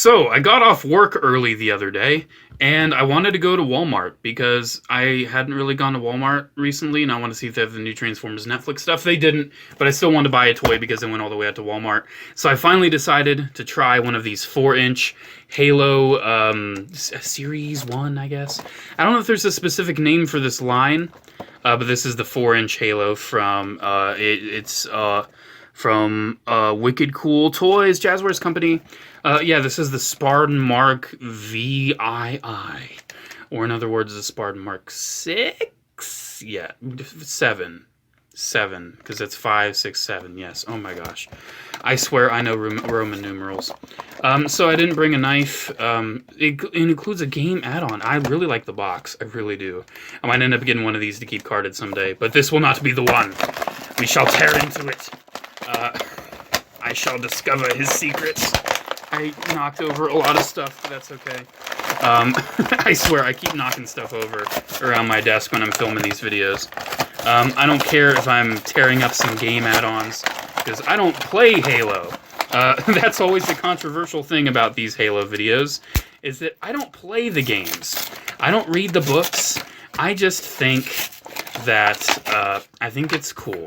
So, I got off work early the other day, and I wanted to go to Walmart because I hadn't really gone to Walmart recently, and I want to see if they have the new Transformers Netflix stuff. They didn't, but I still wanted to buy a toy because they went all the way out to Walmart. So I finally decided to try one of these 4-inch Halo Series 1, I guess. I don't know if there's a specific name for this line, but this is the 4-inch Halo from, from Wicked Cool Toys, Jazwares company. Yeah, this is the Spartan Mark VII, or in other words, the Spartan Mark 6? Yeah, 7, because it's 5, 6, 7, yes, oh my gosh. I swear I know Roman numerals. So I didn't bring a knife. It includes a game add-on. I really like the box, I really do. I might end up getting one of these to keep carded someday, but this will not be the one. We shall tear into it. I shall discover his secrets. I knocked over a lot of stuff, but that's okay. I swear, I keep knocking stuff over around my desk when I'm filming these videos. I don't care if I'm tearing up some game add-ons, because I don't play Halo. That's always the controversial thing about these Halo videos, is that I don't play the games. I don't read the books. I just think that, I think it's cool.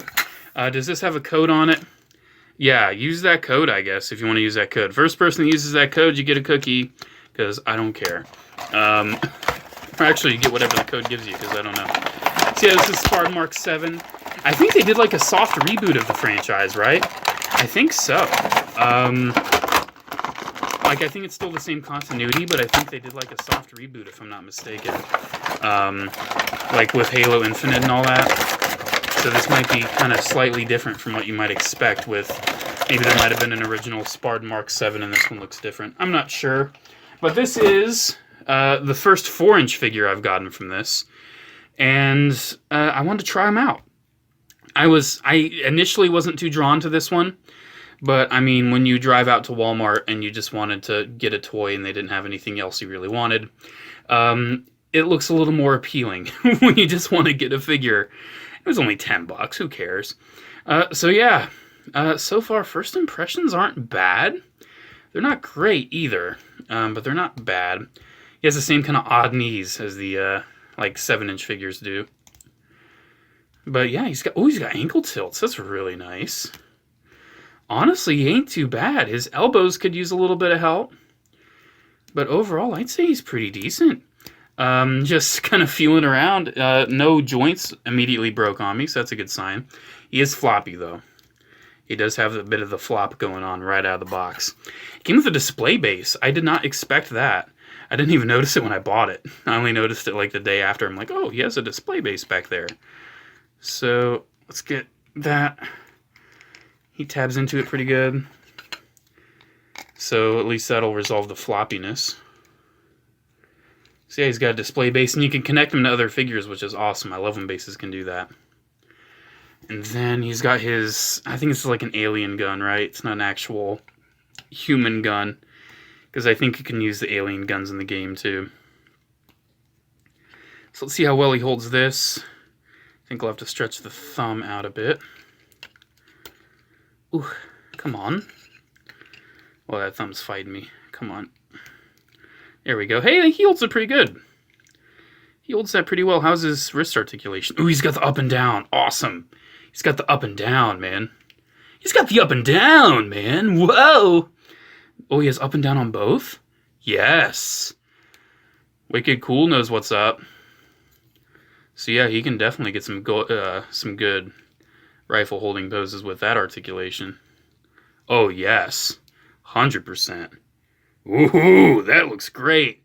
Does this have a code on it? Yeah, use that code, I guess, if you want to use that code. First person that uses that code, you get a cookie, because I don't care. Or actually, you get whatever the code gives you, because I don't know. So yeah, this is Spartan Mark 7. I think they did like a soft reboot of the franchise, right? I think so. Like, I think it's still the same continuity, but I think they did like a soft reboot, if I'm not mistaken. Like with Halo Infinite and all that. So this might be kind of slightly different from what you might expect with, maybe there might have been an original Spartan Mark 7 and this one looks different. I'm not sure. But this is the first 4-inch figure I've gotten from this. And I wanted to try them out. I initially wasn't too drawn to this one. But, I mean, when you drive out to Walmart and you just wanted to get a toy and they didn't have anything else you really wanted, it looks a little more appealing when you just want to get a figure. It was only $10, who cares? So yeah, so far first impressions aren't bad. They're not great either, but they're not bad. He has the same kind of odd knees as the like 7-inch figures do. But yeah, he's got ankle tilts. That's really nice. Honestly, he ain't too bad. His elbows could use a little bit of help. But overall, I'd say he's pretty decent. Just kind of feeling around. No joints immediately broke on me, so that's a good sign. He is floppy, though. He does have a bit of the flop going on right out of the box. It came with a display base. I did not expect that. I didn't even notice it when I bought it. I only noticed it like the day after. I'm like, oh, he has a display base back there. So, let's get that. He tabs into it pretty good. So, at least that'll resolve the floppiness. So yeah, he's got a display base, and you can connect him to other figures, which is awesome. I love when bases can do that. And then he's got his, I think it's like an alien gun, right? It's not an actual human gun, because I think you can use the alien guns in the game, too. So let's see how well he holds this. I think I'll have to stretch the thumb out a bit. Ooh, come on. Well, that thumb's fighting me. Come on. There we go. Hey, he holds it pretty good. He holds that pretty well. How's his wrist articulation? Ooh, he's got the up and down. Awesome. He's got the up and down, man. He's got the up and down, man. Whoa. Oh, he has up and down on both? Yes. Wicked Cool knows what's up. So yeah, he can definitely get some good rifle holding poses with that articulation. Oh, yes. 100%. Ooh, that looks great.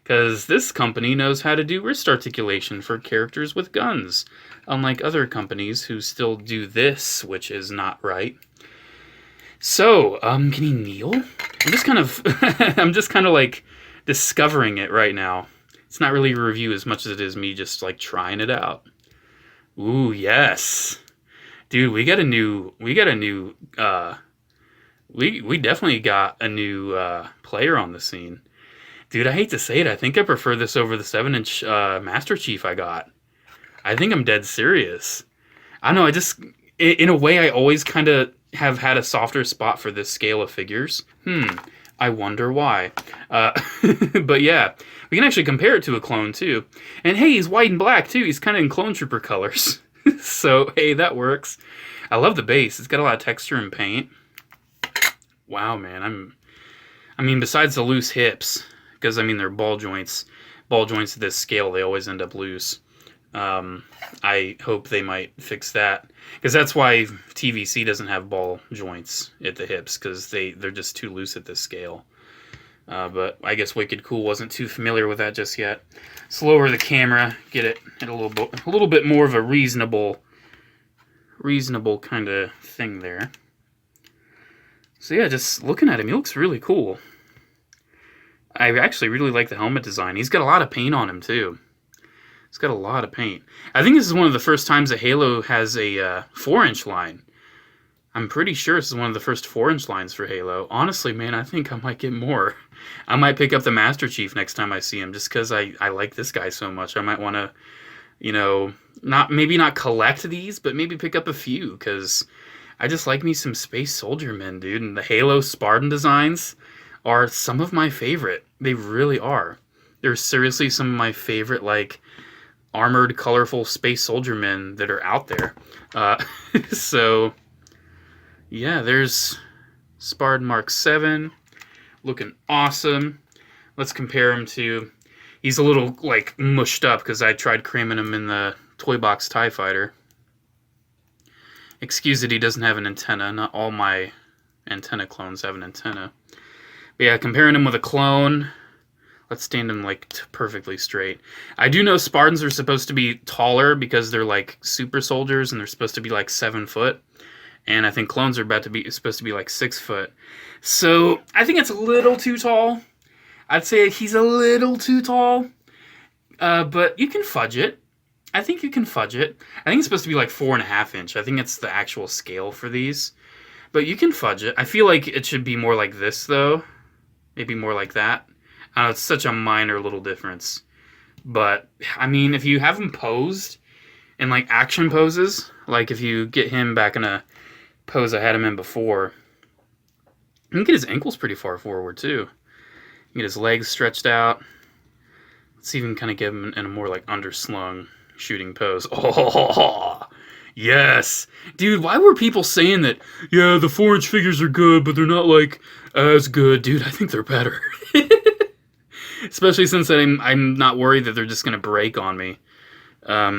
Because this company knows how to do wrist articulation for characters with guns. Unlike other companies who still do this, which is not right. So, can he kneel? I'm just kind of like discovering it right now. It's not really a review as much as it is me just like trying it out. Ooh, yes. Dude, we definitely got a new player on the scene. Dude, I hate to say it, I think I prefer this over the 7-inch Master Chief I got. I think I'm dead serious. I don't know, in a way, I always kind of have had a softer spot for this scale of figures. I wonder why. But yeah, we can actually compare it to a clone too. And hey, he's white and black too. He's kind of in Clone Trooper colors. So hey, that works. I love the base. It's got a lot of texture and paint. Wow, man. I mean, besides the loose hips, because I mean they're ball joints. Ball joints at this scale, they always end up loose. I hope they might fix that, because that's why TVC doesn't have ball joints at the hips, because they're just too loose at this scale. But I guess Wicked Cool wasn't too familiar with that just yet. Let's lower the camera, get it at a little bit more of a reasonable kind of thing there. So yeah, just looking at him, he looks really cool. I actually really like the helmet design. He's got a lot of paint on him too. It's got a lot of paint. I think this is one of the first times that Halo has a 4-inch line. I'm pretty sure this is one of the first 4-inch lines for Halo. Honestly, man, I think I might get more. I might pick up the Master Chief next time I see him, just because I like this guy so much. I might want to, you know, maybe not collect these, but maybe pick up a few, because I just like me some Space Soldier men, dude. And the Halo Spartan designs are some of my favorite. They really are. They're seriously some of my favorite, like, armored, colorful Space Soldier men that are out there. So, yeah, there's Spartan Mark VII, looking awesome. Let's compare him to... He's a little, like, mushed up because I tried cramming him in the Toy Box TIE Fighter. Excuse that he doesn't have an antenna. Not all my antenna clones have an antenna. But yeah, comparing him with a clone... Let's stand him like perfectly straight. I do know Spartans are supposed to be taller because they're like super soldiers and they're supposed to be like 7 foot. And I think clones are supposed to be like 6 foot. So I think it's a little too tall. I'd say he's a little too tall. But you can fudge it. I think you can fudge it. I think it's supposed to be like 4.5 inch. I think it's the actual scale for these. But you can fudge it. I feel like it should be more like this though. Maybe more like that. It's such a minor little difference. But, I mean, if you have him posed in, like, action poses, like if you get him back in a pose I had him in before, you can get his ankles pretty far forward, too. You can get his legs stretched out. Let's even kind of get him in a more, like, underslung shooting pose. Oh, yes! Dude, why were people saying that, yeah, the 4-inch figures are good, but they're not, like, as good? Dude, I think they're better. Especially since I'm not worried that they're just going to break on me. I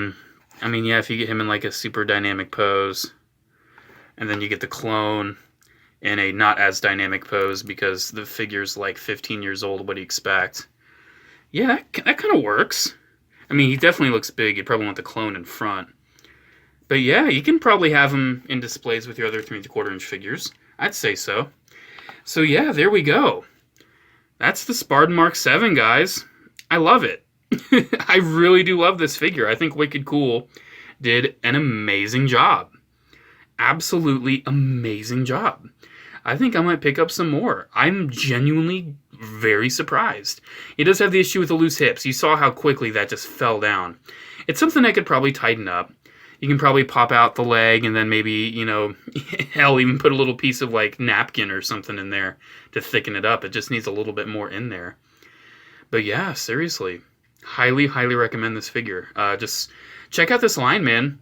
mean, yeah, if you get him in like a super dynamic pose, and then you get the clone in a not as dynamic pose because the figure's like 15 years old, what do you expect? Yeah, that kind of works. I mean, he definitely looks big. You'd probably want the clone in front. But yeah, you can probably have him in displays with your other 3¼ inch figures. I'd say so. So yeah, there we go. That's the Spartan Mark VII, guys. I love it. I really do love this figure. I think Wicked Cool did an amazing job. Absolutely amazing job. I think I might pick up some more. I'm genuinely very surprised. It does have the issue with the loose hips. You saw how quickly that just fell down. It's something I could probably tighten up. You can probably pop out the leg and then maybe, you know, hell, even put a little piece of, like, napkin or something in there to thicken it up. It just needs a little bit more in there. But yeah, seriously. Highly, highly recommend this figure. Just check out this line, man.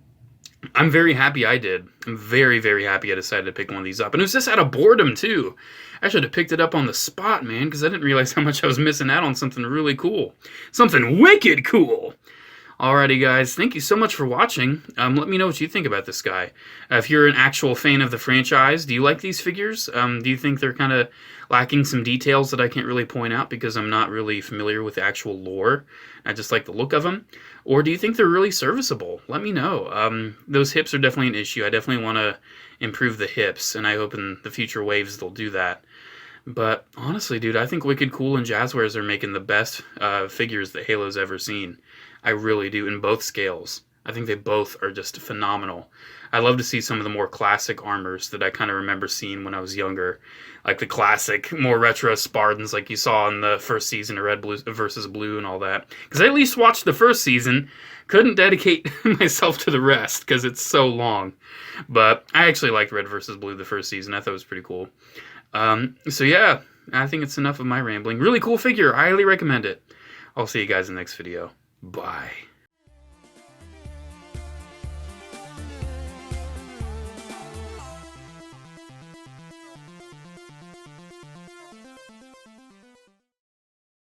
I'm very happy I did. I'm very, very happy I decided to pick one of these up. And it was just out of boredom, too. I should have picked it up on the spot, man, because I didn't realize how much I was missing out on something really cool. Something wicked cool! Alrighty, guys, thank you so much for watching. Let me know what you think about this guy. If you're an actual fan of the franchise, do you like these figures? Do you think they're kind of lacking some details that I can't really point out because I'm not really familiar with the actual lore? I just like the look of them. Or do you think they're really serviceable? Let me know. Those hips are definitely an issue. I definitely want to improve the hips, and I hope in the future waves they'll do that. But honestly, dude, I think Wicked Cool and Jazwares are making the best figures that Halo's ever seen. I really do, in both scales. I think they both are just phenomenal. I love to see some of the more classic armors that I kind of remember seeing when I was younger. Like the classic, more retro Spartans like you saw in the first season of Red Blue versus Blue and all that. Because I at least watched the first season. Couldn't dedicate myself to the rest because it's so long. But I actually liked Red versus Blue the first season. I thought it was pretty cool. So yeah, I think it's enough of my rambling. Really cool figure. I highly recommend it. I'll see you guys in the next video. Bye.